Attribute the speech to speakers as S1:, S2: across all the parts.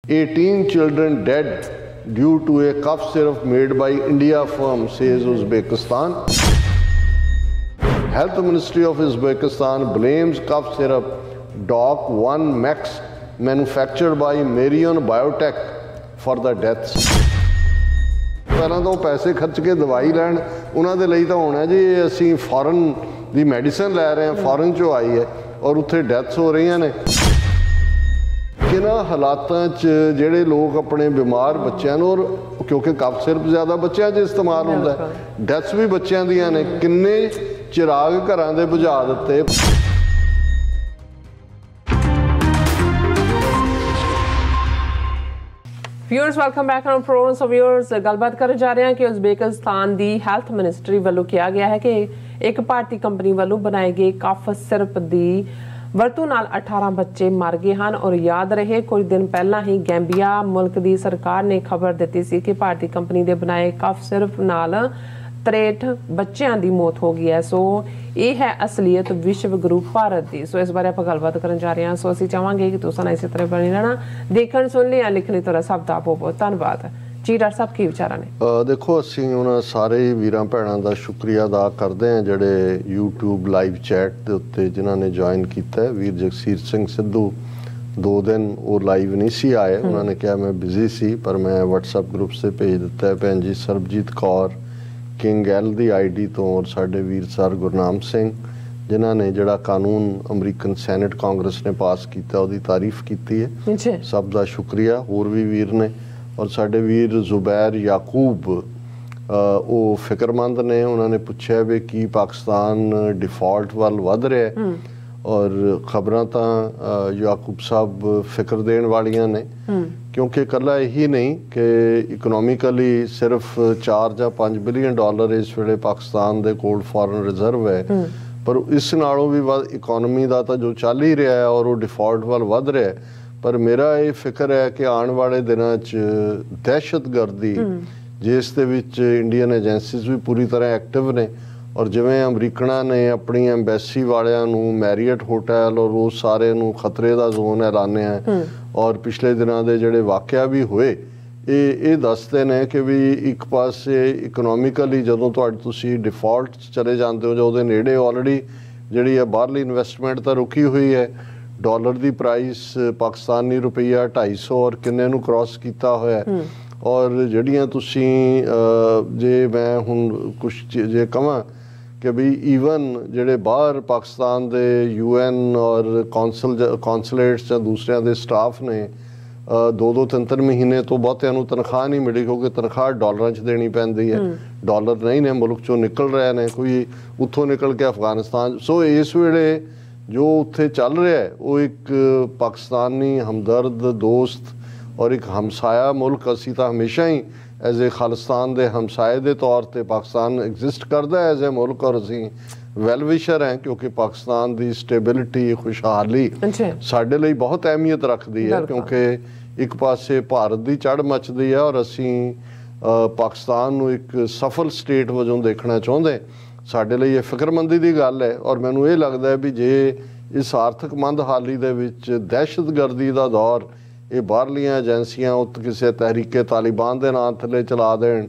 S1: 18 children dead due to a cough syrup made by India firm, says Uzbekistan. Health Ministry of Uzbekistan blames cough syrup Doc 1 Max manufactured by Marion Biotech for the deaths. ਪਹਿਲਾਂ ਤਾਂ ਪੈਸੇ ਖਰਚ ਕੇ ਦਵਾਈ ਲੈਣ ਉਹਨਾਂ ਦੇ ਲਈ ਤਾਂ ਹੋਣਾ ਜੀ ਅਸੀਂ ਫੋਰਨ ਦੀ ਮੈਡੀਸਨ ਲੈ ਰਹੇ ਹਾਂ, ਫੋਰਨ ਚੋਂ ਆਈ ਹੈ ਔਰ ਉੱਥੇ ਡੈਥਸ ਹੋ ਰਹੀਆਂ ਨੇ। ਕਿਹਨਾਂ ਹਾਲਾਤਾਂ 'ਚ ਜਿਹੜੇ ਲੋਕ ਆਪਣੇ ਬਿਮਾਰ ਬੱਚਿਆਂ ਨੂੰ, ਔਰ ਕਿਉਂਕਿ ਕਫ ਸਿਰਪ ਜ਼ਿਆਦਾ ਬੱਚਿਆਂ 'ਚ ਇਸਤੇਮਾਲ ਹੁੰਦਾ, ਡੈਥਸ ਵੀ ਬੱਚਿਆਂ ਦੀਆਂ ਨੇ, ਕਿੰਨੇ ਚਿਰਾਗ ਘਰਾਂ ਦੇ ਬੁਝਾ ਦਿੱਤੇ।
S2: Viewers welcome back on programme. So viewers ਗੱਲਬਾਤ ਕਰਨ ਜਾ ਰਹੇ ਹਾਂ ਕਿ ਉਜ਼ਬੇਕਿਸਤਾਨ ਦੀ ਹੈਲਥ ਮਿਨਿਸਟਰੀ ਵੱਲੋਂ ਕਿਹਾ ਗਿਆ ਹੈ ਕਿ ਇੱਕ ਭਾਰਤੀ ਕੰਪਨੀ ਵੱਲੋਂ ਬਣਾਏ ਗਏ ਕਫ ਸਿਰਪ ਦੀ ਵਰਤੋਂ ਨਾਲ 18 ਬੱਚੇ ਮਰ ਗਏ ਹਨ। ਔਰ ਯਾਦ ਰਹੇ ਕੁਝ ਦਿਨ ਪਹਿਲਾਂ ਹੀ ਗੈਂਬੀਆ ਮੁਲਕ ਦੀ ਸਰਕਾਰ ਨੇ ਖਬਰ ਦਿੱਤੀ ਸੀ ਕਿ ਭਾਰਤੀ ਕੰਪਨੀ ਦੇ ਬਣਾਏ ਕਫ ਸਿਰਪ ਨਾਲ 63 ਬੱਚਿਆਂ ਦੀ ਮੌਤ ਹੋ ਗਈ ਹੈ। ਸੋ ਇਹ ਹੈ ਅਸਲੀਅਤ ਵਿਸ਼ਵ ਗੁਰੂ ਭਾਰਤ ਦੀ। ਸੋ ਇਸ ਬਾਰੇ ਆਪਾਂ ਗੱਲਬਾਤ ਕਰਨ ਜਾ ਰਹੇ ਹਾਂ। ਸੋ ਅਸੀਂ ਚਾਹਾਂਗੇ ਕਿ ਤੁਸੀਂ ਇਸੇ ਤਰ੍ਹਾਂ ਬਣੇ ਰਹਿਣਾ, ਦੇਖਣ ਸੁਣ ਲਿਆ ਲਿਖਣ ਤੁਹਾਡਾ ਸਭ ਦਾ ਬਹੁਤ ਬਹੁਤ ਧੰਨਵਾਦ ਜੀ। ਡਾਕਟਰ ਸਾਹਿਬ ਕੀ ਵਿਚਾਰਾਂ ਨੇ?
S1: ਦੇਖੋ ਅਸੀਂ ਉਹਨਾਂ ਸਾਰੇ ਵੀਰਾਂ ਭੈਣਾਂ ਦਾ ਸ਼ੁਕਰੀਆ ਅਦਾ ਕਰਦੇ ਹਾਂ ਜਿਹੜੇ YouTube ਲਾਈਵ ਚੈਟ ਦੇ ਉੱਤੇ ਜਿਨ੍ਹਾਂ ਨੇ ਜੁਆਇਨ ਕੀਤਾ ਹੈ। ਵੀਰ ਜਗਸੀਰ ਸਿੰਘ ਸਿੱਧੂ 2 ਦਿਨ ਉਹ ਲਾਈਵ ਨਹੀਂ ਸੀ ਆਏ, ਉਹਨਾਂ ਨੇ ਕਿਹਾ ਮੈਂ ਬਿਜ਼ੀ ਸੀ, ਪਰ ਮੈਂ WhatsApp ਗਰੁੱਪ 'ਤੇ ਭੇਜ ਦਿੱਤਾ ਹੈ। ਭੈਣ ਜੀ ਸਰਬਜੀਤ ਕੌਰ ਕਿੰਗ ਐਲ ਦੀ ID ਤੋਂ, ਔਰ ਸਾਡੇ ਵੀਰ ਸਰ ਗੁਰਨਾਮ ਸਿੰਘ ਜਿਨ੍ਹਾਂ ਨੇ ਜਿਹੜਾ ਕਾਨੂੰਨ ਅਮਰੀਕਨ ਸੈਨੇਟ ਕਾਂਗਰਸ ਨੇ ਪਾਸ ਕੀਤਾ ਉਹਦੀ ਤਾਰੀਫ ਕੀਤੀ ਹੈ, ਸਭ ਦਾ ਸ਼ੁਕਰੀਆ। ਹੋਰ ਵੀ ਵੀਰ ਨੇ, ਔਰ ਸਾਡੇ ਵੀਰ ਜ਼ੁਬੈਰ ਯਾਕੂਬ ਉਹ ਫਿਕਰਮੰਦ ਨੇ, ਉਹਨਾਂ ਨੇ ਪੁੱਛਿਆ ਵੀ ਕੀ ਪਾਕਿਸਤਾਨ ਡਿਫਾਲਟ ਵੱਲ ਵੱਧ ਰਿਹਾ, ਔਰ ਖਬਰਾਂ ਤਾਂ ਯਾਕੂਬ ਸਾਹਿਬ ਫਿਕਰ ਦੇਣ ਵਾਲੀਆਂ ਨੇ, ਕਿਉਂਕਿ ਇਕੱਲਾ ਇਹੀ ਨਹੀਂ ਕਿ ਇਕਨੋਮਿਕਲੀ ਸਿਰਫ 4 ਜਾਂ 5 ਬਿਲੀਅਨ ਡਾਲਰ ਇਸ ਵੇਲੇ ਪਾਕਿਸਤਾਨ ਦੇ ਕੋਲ ਫੋਰਨ ਰਿਜ਼ਰਵ ਹੈ, ਪਰ ਇਸ ਨਾਲੋਂ ਵੀ ਵੱਧ ਇਕੋਨਮੀ ਦਾ ਤਾਂ ਜੋ ਚੱਲ ਹੀ ਰਿਹਾ ਹੈ ਔਰ ਉਹ ਡਿਫਾਲਟ ਵੱਲ ਵੱਧ ਰਿਹਾ। ਪਰ ਮੇਰਾ ਇਹ ਫਿਕਰ ਹੈ ਕਿ ਆਉਣ ਵਾਲੇ ਦਿਨਾਂ 'ਚ ਦਹਿਸ਼ਤਗਰਦੀ ਜਿਸ ਦੇ ਵਿੱਚ ਇੰਡੀਅਨ ਏਜੰਸੀਜ਼ ਵੀ ਪੂਰੀ ਤਰ੍ਹਾਂ ਐਕਟਿਵ ਨੇ, ਔਰ ਜਿਵੇਂ ਅਮਰੀਕਨਾਂ ਨੇ ਆਪਣੀ ਐਮਬੈਸੀ ਵਾਲਿਆਂ ਨੂੰ ਮੈਰੀਅਟ ਹੋਟਲ ਔਰ ਉਹ ਸਾਰੇ ਨੂੰ ਖਤਰੇ ਦਾ ਜ਼ੋਨ ਐਲਾਨਿਆ, ਔਰ ਪਿਛਲੇ ਦਿਨਾਂ ਦੇ ਜਿਹੜੇ ਵਾਕਿਆ ਵੀ ਹੋਏ ਇਹ ਦੱਸਦੇ ਨੇ ਕਿ ਵੀ ਇੱਕ ਪਾਸੇ ਇਕਨੋਮਿਕਲੀ ਜਦੋਂ ਤੁਸੀਂ ਡਿਫਾਲਟ 'ਚ ਚਲੇ ਜਾਂਦੇ ਹੋ ਜਾਂ ਉਹਦੇ ਨੇੜੇ ਆਲਰੇਡੀ ਜਿਹੜੀ ਹੈ ਬਾਹਰਲੀ ਇਨਵੈਸਟਮੈਂਟ ਤਾਂ ਰੁਕੀ ਹੋਈ ਹੈ, ਡਾਲਰ ਦੀ ਪ੍ਰਾਈਸ ਪਾਕਿਸਤਾਨੀ ਰੁਪਈਆ 250 ਔਰ ਕਿੰਨੇ ਨੂੰ ਕ੍ਰਾਸ ਕੀਤਾ ਹੋਇਆ, ਔਰ ਜਿਹੜੀਆਂ ਤੁਸੀਂ ਜੇ ਮੈਂ ਹੁਣ ਕੁਛ ਜੇ ਕਹਾਂ ਕਿ ਵੀ ਈਵਨ ਜਿਹੜੇ ਬਾਹਰ ਪਾਕਿਸਤਾਨ ਦੇ UN ਔਰ ਕੌਂਸੂਲੇਟਸ ਜਾਂ ਦੂਸਰਿਆਂ ਦੇ ਸਟਾਫ ਨੇ 2-2 3-3 ਮਹੀਨੇ ਤੋਂ ਬਹੁਤਿਆਂ ਨੂੰ ਤਨਖਾਹ ਨਹੀਂ ਮਿਲੀ, ਕਿਉਂਕਿ ਤਨਖਾਹ ਡਾਲਰਾਂ 'ਚ ਦੇਣੀ ਪੈਂਦੀ ਹੈ, ਡਾਲਰ ਨਹੀਂ ਨੇ ਮੁਲਕ 'ਚੋਂ ਨਿਕਲ ਰਹੇ ਨੇ, ਕੋਈ ਉੱਥੋਂ ਨਿਕਲ ਕੇ ਅਫਗਾਨਿਸਤਾਨ। ਸੋ ਇਸ ਵੇਲੇ ਜੋ ਉੱਥੇ ਚੱਲ ਰਿਹਾ ਹੈ ਉਹ ਇੱਕ ਪਾਕਿਸਤਾਨੀ ਹਮਦਰਦ ਦੋਸਤ ਔਰ ਇੱਕ ਹਮਸਾਇਆ ਮੁਲਕ, ਅਸੀਂ ਤਾਂ ਹਮੇਸ਼ਾ ਹੀ ਐਜ਼ ਏ ਖਾਲਿਸਤਾਨ ਦੇ ਹਮਸਾਏ ਦੇ ਤੌਰ 'ਤੇ ਪਾਕਿਸਤਾਨ ਐਗਜ਼ਿਸਟ ਕਰਦਾ ਐਜ਼ ਏ ਮੁਲਕ, ਔਰ ਅਸੀਂ ਵੈਲਵਿਸ਼ਰ ਹੈ ਕਿਉਂਕਿ ਪਾਕਿਸਤਾਨ ਦੀ ਸਟੇਬਿਲਿਟੀ ਖੁਸ਼ਹਾਲੀ ਸਾਡੇ ਲਈ ਬਹੁਤ ਅਹਿਮੀਅਤ ਰੱਖਦੀ ਹੈ, ਕਿਉਂਕਿ ਇੱਕ ਪਾਸੇ ਭਾਰਤ ਦੀ ਚੜ੍ਹ ਮੱਚਦੀ ਹੈ ਔਰ ਅਸੀਂ ਪਾਕਿਸਤਾਨ ਨੂੰ ਇੱਕ ਸਫਲ ਸਟੇਟ ਵਜੋਂ ਦੇਖਣਾ ਚਾਹੁੰਦੇ। ਸਾਡੇ ਲਈ ਇਹ ਫਿਕਰਮੰਦੀ ਦੀ ਗੱਲ ਹੈ, ਔਰ ਮੈਨੂੰ ਇਹ ਲੱਗਦਾ ਹੈ ਵੀ ਜੇ ਇਸ ਆਰਥਿਕ ਮੰਦਹਾਲੀ ਦੇ ਵਿੱਚ ਦਹਿਸ਼ਤਗਰਦੀ ਦਾ ਦੌਰ ਇਹ ਬਾਹਰਲੀਆਂ ਏਜੰਸੀਆਂ ਕਿਸੇ ਤਹਿਰੀਕੇ ਤਾਲਿਬਾਨ ਦੇ ਨਾਂ ਥੱਲੇ ਚਲਾ ਦੇਣ,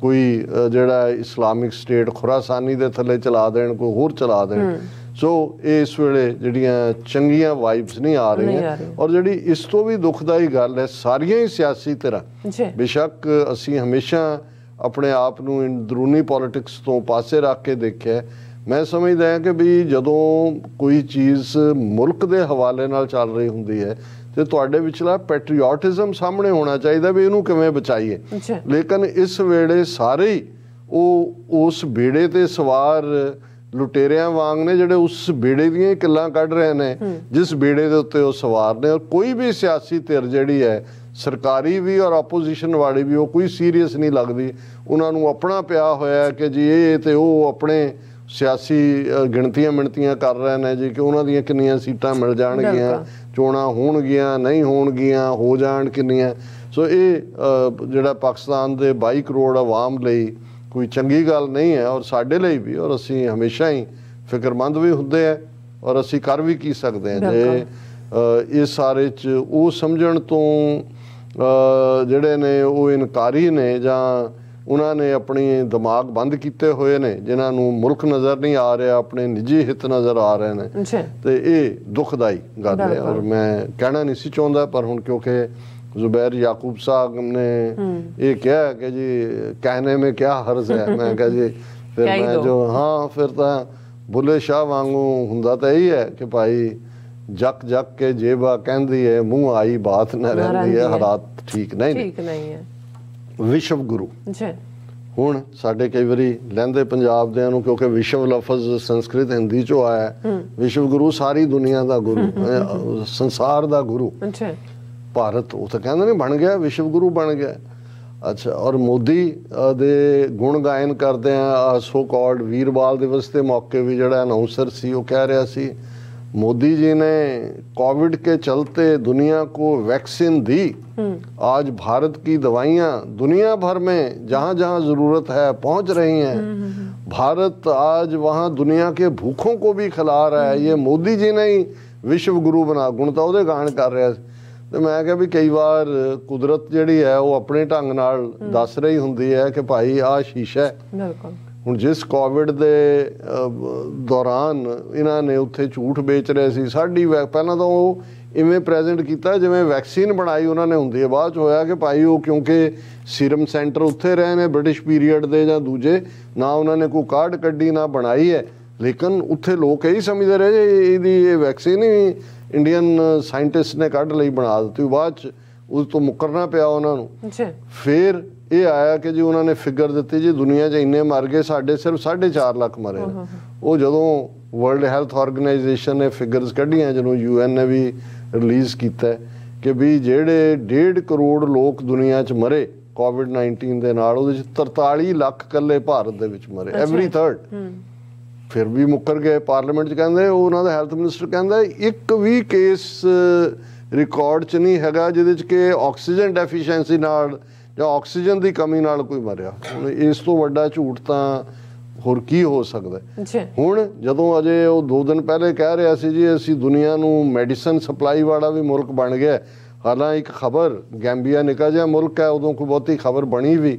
S1: ਕੋਈ ਜਿਹੜਾ ਇਸਲਾਮਿਕ ਸਟੇਟ ਖੁਰਾਸਾਨੀ ਦੇ ਥੱਲੇ ਚਲਾ ਦੇਣ, ਕੋਈ ਹੋਰ ਚਲਾ ਦੇਣ, ਸੋ ਇਸ ਵੇਲੇ ਜਿਹੜੀਆਂ ਚੰਗੀਆਂ ਵਾਈਬਸ ਨਹੀਂ ਆ ਰਹੀਆਂ। ਔਰ ਜਿਹੜੀ ਇਸ ਤੋਂ ਵੀ ਦੁਖਦਾਈ ਗੱਲ ਹੈ, ਸਾਰੀਆਂ ਹੀ ਸਿਆਸੀ ਧਿਰਾਂ, ਬੇਸ਼ੱਕ ਅਸੀਂ ਹਮੇਸ਼ਾ ਆਪਣੇ ਆਪ ਨੂੰ ਅੰਦਰੂਨੀ ਪੋਲੀਟਿਕਸ ਤੋਂ ਪਾਸੇ ਰੱਖ ਕੇ ਦੇਖਿਆ, ਮੈਂ ਸਮਝਦਾ ਹਾਂ ਕਿ ਵੀ ਜਦੋਂ ਕੋਈ ਚੀਜ਼ ਮੁਲਕ ਦੇ ਹਵਾਲੇ ਨਾਲ ਚੱਲ ਰਹੀ ਹੁੰਦੀ ਹੈ ਤੇ ਤੁਹਾਡੇ ਵਿਚਲਾ ਪੈਟਰੀਓਟਿਜ਼ਮ ਸਾਹਮਣੇ ਹੋਣਾ ਚਾਹੀਦਾ ਵੀ ਇਹਨੂੰ ਕਿਵੇਂ ਬਚਾਈਏ। ਲੇਕਿਨ ਇਸ ਵੇਲੇ ਸਾਰੇ ਹੀ ਉਹ ਉਸ ਬੇੜੇ ਤੇ ਸਵਾਰ ਲੁਟੇਰਿਆਂ ਵਾਂਗ ਨੇ ਜਿਹੜੇ ਉਸ ਬੇੜੇ ਦੀਆਂ ਹੀ ਕਿੱਲਾਂ ਕੱਢ ਰਹੇ ਨੇ ਜਿਸ ਬੇੜੇ ਦੇ ਉੱਤੇ ਉਹ ਸਵਾਰ ਨੇ, ਔਰ ਕੋਈ ਵੀ ਸਿਆਸੀ ਧਿਰ ਜਿਹੜੀ ਹੈ ਸਰਕਾਰੀ ਵੀ ਔਰ ਆਪੋਜੀਸ਼ਨ ਵਾਲੀ ਵੀ ਉਹ ਕੋਈ ਸੀਰੀਅਸ ਨਹੀਂ ਲੱਗਦੀ, ਉਹਨਾਂ ਨੂੰ ਆਪਣਾ ਪਿਆ ਹੋਇਆ ਕਿ ਜੀ ਇਹ ਤੇ ਉਹ ਆਪਣੇ ਸਿਆਸੀ ਗਿਣਤੀਆਂ ਮਿਣਤੀਆਂ ਕਰ ਰਹੇ ਨੇ ਜੀ ਕਿ ਉਹਨਾਂ ਦੀਆਂ ਕਿੰਨੀਆਂ ਸੀਟਾਂ ਮਿਲ ਜਾਣਗੀਆਂ, ਚੋਣਾਂ ਹੋਣਗੀਆਂ ਨਹੀਂ ਹੋਣਗੀਆਂ, ਹੋ ਜਾਣ ਕਿੰਨੀਆਂ। ਸੋ ਇਹ ਜਿਹੜਾ ਪਾਕਿਸਤਾਨ ਦੇ 22 ਕਰੋੜ ਆਵਾਮ ਲਈ ਕੋਈ ਚੰਗੀ ਗੱਲ ਨਹੀਂ ਹੈ, ਔਰ ਸਾਡੇ ਲਈ ਵੀ, ਔਰ ਅਸੀਂ ਹਮੇਸ਼ਾ ਹੀ ਫਿਕਰਮੰਦ ਵੀ ਹੁੰਦੇ ਆ, ਔਰ ਅਸੀਂ ਕਰ ਵੀ ਕੀ ਸਕਦੇ ਹਾਂ ਜੇ ਇਸ ਸਾਰੇ 'ਚ ਉਹ ਸਮਝਣ ਤੋਂ ਜਿਹੜੇ ਨੇ ਉਹ ਇਨਕਾਰੀ ਨੇ ਜਾਂ ਉਹਨਾਂ ਨੇ ਆਪਣੀ ਦਿਮਾਗ ਬੰਦ ਕੀਤੇ ਹੋਏ ਨੇ, ਜਿਨ੍ਹਾਂ ਨੂੰ ਮੁਲਕ ਨਜ਼ਰ ਨਹੀਂ ਆ ਰਿਹਾ, ਆਪਣੇ ਨਿੱਜੀ ਹਿੱਤ ਨਜ਼ਰ ਆ ਰਹੇ ਨੇ। ਤੇ ਇਹ ਦੁਖਦਾਈ ਗੱਲ ਹੈ ਔਰ ਮੈਂ ਕਹਿਣਾ ਨਹੀਂ ਸੀ ਚਾਹੁੰਦਾ, ਪਰ ਹੁਣ ਕਿਉਂਕਿ ਜ਼ੁਬੈਰ याकूब साहब ने ये किया कि जी कहने में क्या हर्ज है, मैं कहा जी फिर मैं जो हाँ फिर तो बुले शाह वांगू हुंदा तो यही है कि भाई जक जक के जेबा कहती है मुंह आई बात न रही है, हालात ठीक नहीं है। विश्व गुरु ਹੁਣ ਸਾਡੇ ਕਈ ਵਾਰੀ ਲਹਿੰਦੇ ਪੰਜਾਬ ਦਿਆਂ ਨੂੰ, ਕਿਉਂਕਿ ਵਿਸ਼ਵ ਲਫ਼ਜ਼ ਸੰਸਕ੍ਰਿਤ ਹਿੰਦੀ ਚੋਂ ਆਇਆ, ਵਿਸ਼ਵ ਗੁਰੂ ਸਾਰੀ ਦੁਨੀਆ ਦਾ ਗੁਰੂ, ਸੰਸਾਰ ਦਾ ਗੁਰੂ। ਭਾਰਤ ਉਹ ਤਾਂ ਕਹਿੰਦੇ ਨੇ ਬਣ ਗਿਆ, ਵਿਸ਼ਵ ਗੁਰੂ ਬਣ ਗਿਆ। ਅੱਛਾ, ਔਰ ਮੋਦੀ ਦੇ ਗੁਣ ਗਾਇਨ ਕਰਦੇ ਆ ਸੋ ਕਾਲਡ ਵੀਰਬਾਲ ਦਿਵਸ ਦੇ ਮੌਕੇ ਵੀ ਜਿਹੜਾ ਅਨਾਉਂਸਰ ਸੀ ਉਹ ਕਹਿ ਰਿਹਾ ਸੀ मोदी जी ने कोविड के चलते दुनिया को वैक्सीन दी, आज भारत की दवाइयाँ दुनिया भर में जहाँ जहाँ ज़रूरत है पहुँच रही हैं, भारत आज वहाँ दुनिया के भूखों को भी खिला रहा है। ये मोदी जी ने ही विश्व गुरु बना, गुण तो ਉਹਦੇ ਗਾਣ ਕਰ ਰਿਹਾ ਸੀ। ਤੇ ਮੈਂ ਕਿਹਾ ਵੀ ਕਈ ਵਾਰ ਕੁਦਰਤ ਜਿਹੜੀ ਹੈ ਉਹ ਆਪਣੇ ਢੰਗ ਨਾਲ ਦੱਸ ਰਹੀ ਹੁੰਦੀ ਹੈ ਕਿ ਭਾਈ ਆਹ ਸ਼ੀਸ਼ਾ ਹੈ। ਹੁਣ ਜਿਸ ਕੋਵਿਡ ਦੇ ਦੌਰਾਨ ਇਹਨਾਂ ਨੇ ਉੱਥੇ ਝੂਠ ਵੇਚ ਰਹੇ ਸੀ, ਸਾਡੀ ਪਹਿਲਾਂ ਤਾਂ ਉਹ ਇਵੇਂ ਪ੍ਰੈਜ਼ੈਂਟ ਕੀਤਾ ਜਿਵੇਂ ਵੈਕਸੀਨ ਬਣਾਈ ਉਹਨਾਂ ਨੇ ਹੁੰਦੀ ਹੈ। ਬਾਅਦ 'ਚ ਹੋਇਆ ਕਿ ਭਾਈ ਉਹ ਕਿਉਂਕਿ ਸੀਰਮ ਸੈਂਟਰ ਉੱਥੇ ਰਹੇ ਨੇ ਬ੍ਰਿਟਿਸ਼ ਪੀਰੀਅਡ ਦੇ ਜਾਂ ਦੂਜੇ, ਨਾ ਉਹਨਾਂ ਨੇ ਕੋਈ ਕਾਰਡ ਕੱਢੀ ਨਾ ਬਣਾਈ ਹੈ, ਲੇਕਿਨ ਉੱਥੇ ਲੋਕ ਇਹੀ ਸਮਝਦੇ ਰਹੇ ਜੇ ਇਹਦੀ ਇਹ ਵੈਕਸੀਨ ਹੀ ਇੰਡੀਅਨ ਸਾਇੰਟਿਸਟ ਨੇ ਕੱਢ ਲਈ, ਬਣਾ ਦਿੱਤੀ। ਬਾਅਦ 'ਚ ਉਸ ਤੋਂ ਮੁੱਕਰਨਾ ਪਿਆ ਉਹਨਾਂ ਨੂੰ। ਫਿਰ ਇਹ ਆਇਆ ਕਿ ਜੀ ਉਹਨਾਂ ਨੇ ਫਿਗਰ ਦਿੱਤੀ ਜੀ ਦੁਨੀਆ 'ਚ ਇੰਨੇ ਮਰ ਗਏ, ਸਾਡੇ ਸਿਰਫ 4.5 ਲੱਖ ਮਰੇ ਨੇ। ਉਹ ਜਦੋਂ ਵਰਲਡ ਹੈਲਥ ਆਰਗੇਨਾਈਜੇਸ਼ਨ ਨੇ ਫਿਗਰਸ ਕੱਢੀਆਂ, ਜਦੋਂ UN ਨੇ ਵੀ ਰਿਲੀਜ਼ ਕੀਤਾ ਕਿ ਵੀ ਜਿਹੜੇ 1.5 ਕਰੋੜ ਲੋਕ ਦੁਨੀਆ 'ਚ ਮਰੇ ਕੋਵਿਡ-19 ਦੇ ਨਾਲ, ਉਹਦੇ 'ਚ 43 ਲੱਖ ਇਕੱਲੇ ਭਾਰਤ ਦੇ ਵਿੱਚ ਮਰੇ, ਐਵਰੀ ਥਰਡ। ਫਿਰ ਵੀ ਮੁੱਕਰ ਗਏ। ਪਾਰਲੀਮੈਂਟ 'ਚ ਕਹਿੰਦੇ ਉਹਨਾਂ ਦਾ ਹੈਲਥ ਮਿਨਿਸਟਰ ਕਹਿੰਦਾ ਇੱਕ ਵੀ ਕੇਸ ਰਿਕਾਰਡ 'ਚ ਨਹੀਂ ਹੈਗਾ ਜਿਹਦੇ 'ਚ ਕਿ ਆਕਸੀਜਨ ਡੈਫੀਸ਼ੀਐਂਸੀ ਨਾਲ ਜਾਂ ਆਕਸੀਜਨ ਦੀ ਕਮੀ ਨਾਲ ਕੋਈ ਮਰਿਆ। ਹੁਣ ਇਸ ਤੋਂ ਵੱਡਾ ਝੂਠ ਤਾਂ ਹੋਰ ਕੀ ਹੋ ਸਕਦਾ। ਹੁਣ ਜਦੋਂ ਅਜੇ ਉਹ 2 ਦਿਨ ਪਹਿਲੇ ਕਹਿ ਰਿਹਾ ਸੀ ਜੀ ਅਸੀਂ ਦੁਨੀਆ ਨੂੰ ਮੈਡੀਸਨ ਸਪਲਾਈ ਵਾਲਾ ਵੀ ਮੁਲਕ ਬਣ ਗਿਆ, ਹਾਲਾਂ ਇੱਕ ਖਬਰ, ਗੈਂਬੀਆ ਨਿੱਕਾ ਜਿਹਾ ਮੁਲਕ ਹੈ, ਉਦੋਂ ਕੋਈ ਬਹੁਤੀ ਖਬਰ ਬਣੀ ਵੀ,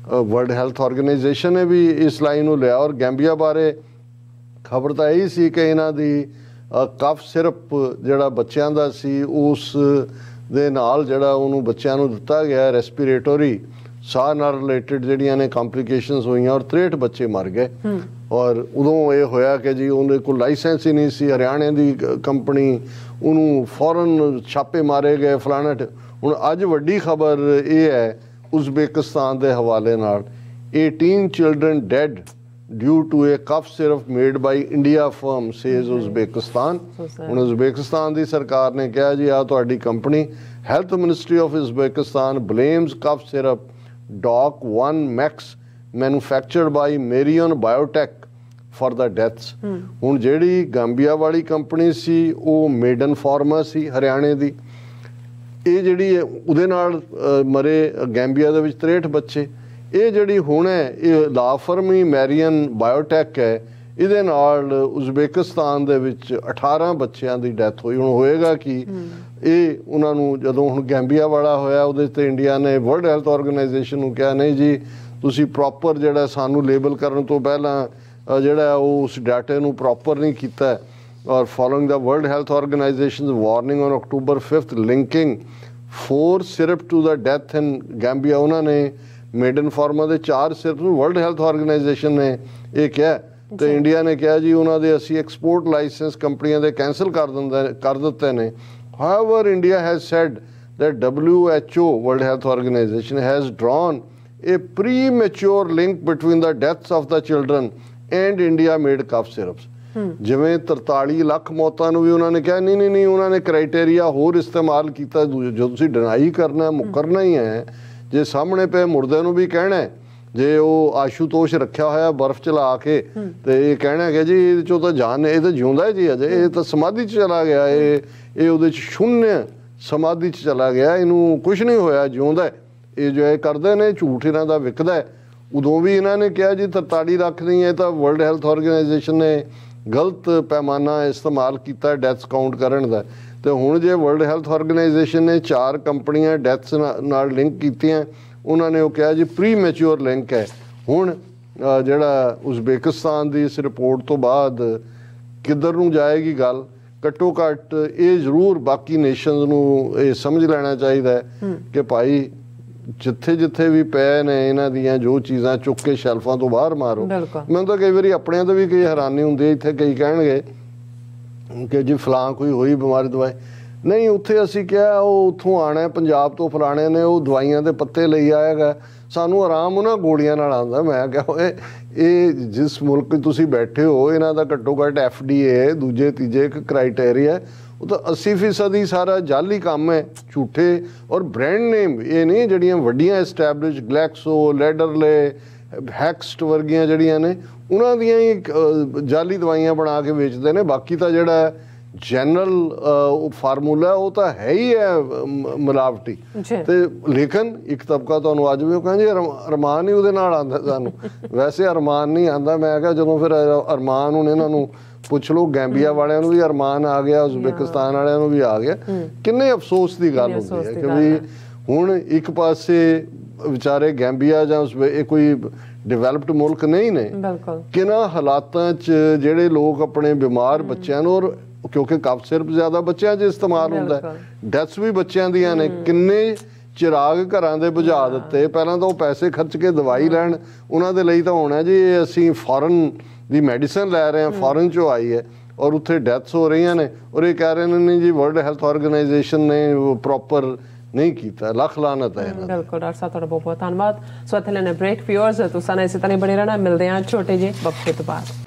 S1: ਵਰਲਡ ਹੈਲਥ ਆਰਗੇਨਾਈਜੇਸ਼ਨ ਨੇ ਵੀ ਇਸ ਲਾਈਨ ਨੂੰ ਲਿਆ। ਔਰ ਗੈਂਬੀਆ ਬਾਰੇ ਖਬਰ ਤਾਂ ਇਹੀ ਸੀ ਕਿ ਇਹਨਾਂ ਦੀ ਕਫ ਸਿਰਪ ਜਿਹੜਾ ਬੱਚਿਆਂ ਦਾ ਸੀ ਉਸ ਦੇ ਨਾਲ ਜਿਹੜਾ ਉਹਨੂੰ ਬੱਚਿਆਂ ਨੂੰ ਦਿੱਤਾ ਗਿਆ, ਰੈਸਪੀਰੇਟਰੀ ਸਾਹ ਨਾਲ ਰਿਲੇਟਡ ਜਿਹੜੀਆਂ ਨੇ ਕੰਪਲੀਕੇਸ਼ਨਸ ਹੋਈਆਂ ਔਰ 63 ਬੱਚੇ ਮਰ ਗਏ। ਔਰ ਉਦੋਂ ਇਹ ਹੋਇਆ ਕਿ ਜੀ ਉਹਦੇ ਕੋਲ ਲਾਇਸੈਂਸ ਹੀ ਨਹੀਂ ਸੀ, ਹਰਿਆਣੇ ਦੀ ਕੰਪਨੀ, ਉਹਨੂੰ ਫੌਰਨ ਛਾਪੇ ਮਾਰੇ ਗਏ ਫਲਾਣਾ। ਹੁਣ ਅੱਜ ਵੱਡੀ ਖਬਰ ਇਹ ਹੈ ਉਜ਼ਬੇਕਿਸਤਾਨ ਦੇ ਹਵਾਲੇ ਨਾਲ, 18 children dead due to a cough syrup made by India firm, says Uzbekistan। ਹੁਣ ਉਜ਼ਬੇਕਿਸਤਾਨ ਦੀ ਸਰਕਾਰ ਨੇ ਕਿਹਾ ਜੀ ਆ ਤੁਹਾਡੀ company, health ministry of Uzbekistan blames cough syrup DOC 1 Max manufactured by Marion Biotech for the deaths. ਹੁਣ ਜਿਹੜੀ ਗੈਂਬੀਆ ਵਾਲੀ ਕੰਪਨੀ ਸੀ ਉਹ ਮੇਡਨ ਫਾਰਮਾ ਸੀ ਹਰਿਆਣੇ ਦੀ, ਇਹ ਜਿਹੜੀ ਉਹਦੇ ਨਾਲ ਮਰੇ ਗੈਂਬੀਆ ਦੇ ਵਿੱਚ 63 ਬੱਚੇ। ਇਹ ਜਿਹੜੀ ਹੁਣ ਹੈ ਇਹ ਲਾ ਫਰਮ ਹੀ ਮੈਰੀਅਨ ਬਾਇਓਟੈਕ ਹੈ, ਇਹਦੇ ਨਾਲ ਉਜ਼ਬੇਕਿਸਤਾਨ ਦੇ ਵਿੱਚ 18 ਬੱਚਿਆਂ ਦੀ ਡੈਥ ਹੋਈ। ਹੁਣ ਹੋਏਗਾ ਕਿ ਇਹ ਉਹਨਾਂ ਨੂੰ ਜਦੋਂ ਹੁਣ ਗੈਂਬੀਆ ਵਾਲਾ ਹੋਇਆ ਉਹਦੇ 'ਤੇ ਇੰਡੀਆ ਨੇ ਵਰਲਡ ਹੈਲਥ ਆਰਗੇਨਾਈਜੇਸ਼ਨ ਨੂੰ ਕਿਹਾ ਨਹੀਂ ਜੀ ਤੁਸੀਂ ਪ੍ਰੋਪਰ ਜਿਹੜਾ ਸਾਨੂੰ ਲੇਬਲ ਕਰਨ ਤੋਂ ਪਹਿਲਾਂ ਜਿਹੜਾ ਉਹ ਉਸ ਡਾਟੇ ਨੂੰ ਪ੍ਰੋਪਰ ਨਹੀਂ ਕੀਤਾ। ਔਰ following the World Health Organization warning on October 5 linking 4 syrup to the death in Gambia, ਉਹਨਾਂ ਨੇ ਮੇਡਨ ਫਾਰਮਾ ਦੇ 4 ਸਿਰਪ ਨੂੰ ਵਰਲਡ ਹੈਲਥ ਆਰਗੇਨਾਈਜੇਸ਼ਨ ਨੇ ਇਹ ਕਿਹਾ। ਤੇ ਇੰਡੀਆ ਨੇ ਕਿਹਾ ਜੀ ਉਹਨਾਂ ਦੇ ਅਸੀਂ ਐਕਸਪੋਰਟ ਲਾਇਸੈਂਸ ਕੰਪਨੀਆਂ ਦੇ ਕੈਂਸਲ ਕਰ ਦਿੱਤੇ ਨੇ। However, India has said that WHO, World Health Organization, has drawn a premature link between the deaths of the children and India-made cough syrups। ਜਿਵੇਂ 43 ਲੱਖ ਮੌਤਾਂ ਨੂੰ ਵੀ ਉਹਨਾਂ ਨੇ ਕਿਹਾ ਨਹੀਂ ਉਹਨਾਂ ਨੇ ਕ੍ਰਾਈਟੇਰੀਆ ਹੋਰ ਇਸਤੇਮਾਲ ਕੀਤਾ। ਜੋ ਤੁਸੀਂ ਡਿਨਾਈ ਕਰਨਾ ਮੁਕਰਨਾ ਹੀ ਹੈ, ਜੇ ਸਾਹਮਣੇ ਪਏ ਮੁਰਦੇ ਨੂੰ ਵੀ ਕਹਿਣਾ, ਜੇ ਉਹ ਆਸ਼ੂਤੋਸ਼ ਰੱਖਿਆ ਹੋਇਆ ਬਰਫ਼ ਚ ਲਾ ਕੇ ਤੇ ਇਹ ਕਹਿਣਾ ਕਿ ਜੀ ਇਹਦੇ ਚੋਂ ਤਾਂ ਜਾਨ, ਇਹ ਤਾਂ ਜਿਉਂਦਾ ਜੀ ਅਜੇ, ਇਹ ਤਾਂ ਸਮਾਧੀ 'ਚ ਚਲਾ ਗਿਆ, ਇਹ ਉਹਦੇ 'ਚ ਸ਼ੂਨਯ ਸਮਾਧੀ 'ਚ ਚਲਾ ਗਿਆ, ਇਹਨੂੰ ਕੁਛ ਨਹੀਂ ਹੋਇਆ, ਜਿਉਂਦਾ। ਇਹ ਜੋ ਇਹ ਕਰਦੇ ਨੇ ਝੂਠ ਇਹਨਾਂ ਦਾ ਵਿਕਦਾ। ਉਦੋਂ ਵੀ ਇਹਨਾਂ ਨੇ ਕਿਹਾ ਜੀ 43 ਲੱਖ ਨਹੀਂ, ਇਹ ਤਾਂ ਵਰਲਡ ਹੈਲਥ ਆਰਗੇਨਾਈਜੇਸ਼ਨ ਨੇ ਗਲਤ ਪੈਮਾਨਾ ਇਸਤੇਮਾਲ ਕੀਤਾ ਡੈਥਸ ਕਾਊਂਟ ਕਰਨ ਦਾ। ਤੇ ਹੁਣ ਜੇ ਵਰਲਡ ਹੈਲਥ ਆਰਗੇਨਾਈਜੇਸ਼ਨ ਨੇ 4 ਕੰਪਨੀਆਂ ਡੈਥਸ ਨਾਲ ਲਿੰਕ ਕੀਤੀਆਂ, ਉਹਨਾਂ ਨੇ ਉਹ ਕਿਹਾ ਜੀ ਪ੍ਰੀ ਮੈਚੁਰ ਲਿੰਕ ਹੈ। ਹੁਣ ਜਿਹੜਾ ਉਜ਼ਬੇਕਿਸਤਾਨ ਦੀ ਇਸ ਰਿਪੋਰਟ ਤੋਂ ਬਾਅਦ ਕਿੱਧਰ ਨੂੰ ਜਾਏਗੀ ਗੱਲ, ਘੱਟੋ ਘੱਟ ਇਹ ਜ਼ਰੂਰ ਬਾਕੀ ਨੇਸ਼ਨਸ ਨੂੰ ਇਹ ਸਮਝ ਲੈਣਾ ਚਾਹੀਦਾ ਕਿ ਭਾਈ ਜਿੱਥੇ ਜਿੱਥੇ ਵੀ ਪਏ ਨੇ ਇਹਨਾਂ ਦੀਆਂ ਜੋ ਚੀਜ਼ਾਂ ਚੁੱਕ ਕੇ ਸ਼ੈਲਫਾਂ ਤੋਂ ਬਾਹਰ ਮਾਰੋ। ਮੈਨੂੰ ਤਾਂ ਕਈ ਵਾਰੀ ਆਪਣਿਆਂ ਤੋਂ ਵੀ ਕਈ ਹੈਰਾਨੀ ਹੁੰਦੀ ਹੈ, ਇੱਥੇ ਕਈ ਕਹਿਣਗੇ ਕਿ ਜੀ ਫਲਾਂ ਕੋਈ ਹੋਈ ਬਿਮਾਰੀ ਦਵਾਈ ਨਹੀਂ, ਉੱਥੇ ਅਸੀਂ ਕਿਹਾ ਉਹ ਉੱਥੋਂ ਆਣਾ ਪੰਜਾਬ ਤੋਂ ਫਲਾਣੇ ਨੇ ਉਹ ਦਵਾਈਆਂ ਦੇ ਪੱਤੇ ਲਈ ਆਏਗਾ, ਸਾਨੂੰ ਆਰਾਮ ਉਹਨਾਂ ਗੋਲੀਆਂ ਨਾਲ ਆਉਂਦਾ। ਮੈਂ ਕਿਹਾ ਓਏ ਇਹ ਜਿਸ ਮੁਲਕ ਤੁਸੀਂ ਬੈਠੇ ਹੋ ਇਹਨਾਂ ਦਾ ਘੱਟੋ ਘੱਟ FDA ਦੂਜੇ ਤੀਜੇ ਇੱਕ ਕ੍ਰਾਈਟੇਰੀਆ, ਉਹ ਤਾਂ 80% ਹੀ ਸਾਰਾ ਜਾਲੀ ਕੰਮ ਹੈ, ਝੂਠੇ ਔਰ ਬ੍ਰਾਂਡ ਨੇਮ ਇਹ ਨਹੀਂ ਜਿਹੜੀਆਂ ਵੱਡੀਆਂ ਐਸਟੈਬਲਿਸ਼ ਗਲੈਕਸੋ ਲੈਡਰਲੇ ਹੈਕਸਟ ਵਰਗੀਆਂ ਜਿਹੜੀਆਂ ਨੇ ਉਹਨਾਂ ਦੀਆਂ ਹੀ ਜਾਲੀ ਦਵਾਈਆਂ ਬਣਾ ਕੇ ਵੇਚਦੇ ਨੇ। ਬਾਕੀ ਤਾਂ ਜਿਹੜਾ ਜਨਰਲ ਫਾਰਮੂਲਾ ਉਹ ਤਾਂ ਹੈ ਹੀ ਹੈ ਮਿਲਾਵਟੀ। ਤੇ ਲੇਕਿਨ ਇੱਕ ਤਬਕਾ ਤੁਹਾਨੂੰ ਅੱਜ ਵੀ ਉਹ ਕਹਿੰਦੇ ਅਰਮਾਨ ਹੀ ਉਹਦੇ ਨਾਲ ਆਉਂਦਾ, ਸਾਨੂੰ ਵੈਸੇ ਅਰਮਾਨ ਨਹੀਂ ਆਉਂਦਾ। ਮੈਂ ਕਿਹਾ ਜਦੋਂ ਫਿਰ ਅਰਮਾਨ ਹੁਣ ਇਹਨਾਂ ਨੂੰ ਪੁੱਛ ਲਓ, ਗੈਂਬੀਆ ਵਾਲਿਆਂ ਨੂੰ ਵੀ ਅਰਮਾਨ ਆ ਗਿਆ, ਉਜ਼ਬੇਕਿਸਤਾਨ ਵਾਲਿਆਂ ਨੂੰ ਵੀ ਆ ਗਿਆ। ਕਿੰਨੇ ਅਫਸੋਸ ਦੀ ਗੱਲ ਹੁੰਦੀ ਹੈ ਕਿ ਵੀ ਹੁਣ ਇੱਕ ਪਾਸੇ ਵਿਚਾਰੇ ਗੈਂਬੀਆ ਜਾਂ ਇਹ ਕੋਈ ਡਿਵੈਲਪਡ ਮੁਲਕ ਨਹੀਂ ਨੇ, ਕਿਹਨਾਂ ਹਾਲਾਤਾਂ 'ਚ ਜਿਹੜੇ ਲੋਕ ਆਪਣੇ ਬਿਮਾਰ ਬੱਚਿਆਂ ਨੂੰ, ਔਰ ਕਿਉਂਕਿ ਕਫ ਸਿਰਪ ਜ਼ਿਆਦਾ ਬੱਚਿਆਂ 'ਚ ਇਸਤੇਮਾਲ ਹੁੰਦਾ, ਡੈਥਸ ਵੀ ਬੱਚਿਆਂ ਦੀਆਂ ਨੇ, ਕਿੰਨੇ ਚਿਰਾਗ ਘਰਾਂ ਦੇ ਬੁਝਾ ਦਿੱਤੇ। ਪਹਿਲਾਂ ਤਾਂ ਉਹ ਪੈਸੇ ਖਰਚ ਕੇ ਦਵਾਈ ਲੈਣ, ਉਹਨਾਂ ਦੇ ਲਈ ਤਾਂ ਹੋਣਾ ਜੀ ਅਸੀਂ ਫੋਰਨ ਦੀ ਮੈਡੀਸਨ ਲੈ ਰਹੇ ਹਾਂ, ਫੋਰਨ 'ਚੋਂ ਆਈ ਹੈ, ਔਰ ਉੱਥੇ ਡੈਥਸ ਹੋ ਰਹੀਆਂ ਨੇ, ਔਰ ਇਹ ਕਹਿ ਰਹੇ ਨੇ ਜੀ ਵਰਲਡ ਹੈਲਥ ਆਰਗੇਨਾਈਜੇਸ਼ਨ ਨੇ ਪ੍ਰੋਪਰ ਨਹੀਂ ਕੀਤਾ। ਲੱਖ ਲਾਨਤ ਹੈ।
S2: ਬਿਲਕੁਲ ਡਾਕਟਰ ਸਾਹਿਬ, ਤੁਹਾਡਾ ਬਹੁਤ ਬਹੁਤ ਧੰਨਵਾਦ। ਸੋ ਇੱਥੇ ਲੈਣੇ ਬ੍ਰੇਕ। ਵਿਊਅਰਸ ਤੁਸੀਂ ਇਸੇ ਤਰ੍ਹਾਂ ਬਣੇ ਰਹਿਣਾ, ਮਿਲਦੇ ਹਾਂ ਛੋਟੇ ਜਿਹੇ ਵਕਫੇ ਤੋਂ ਬਾਅਦ।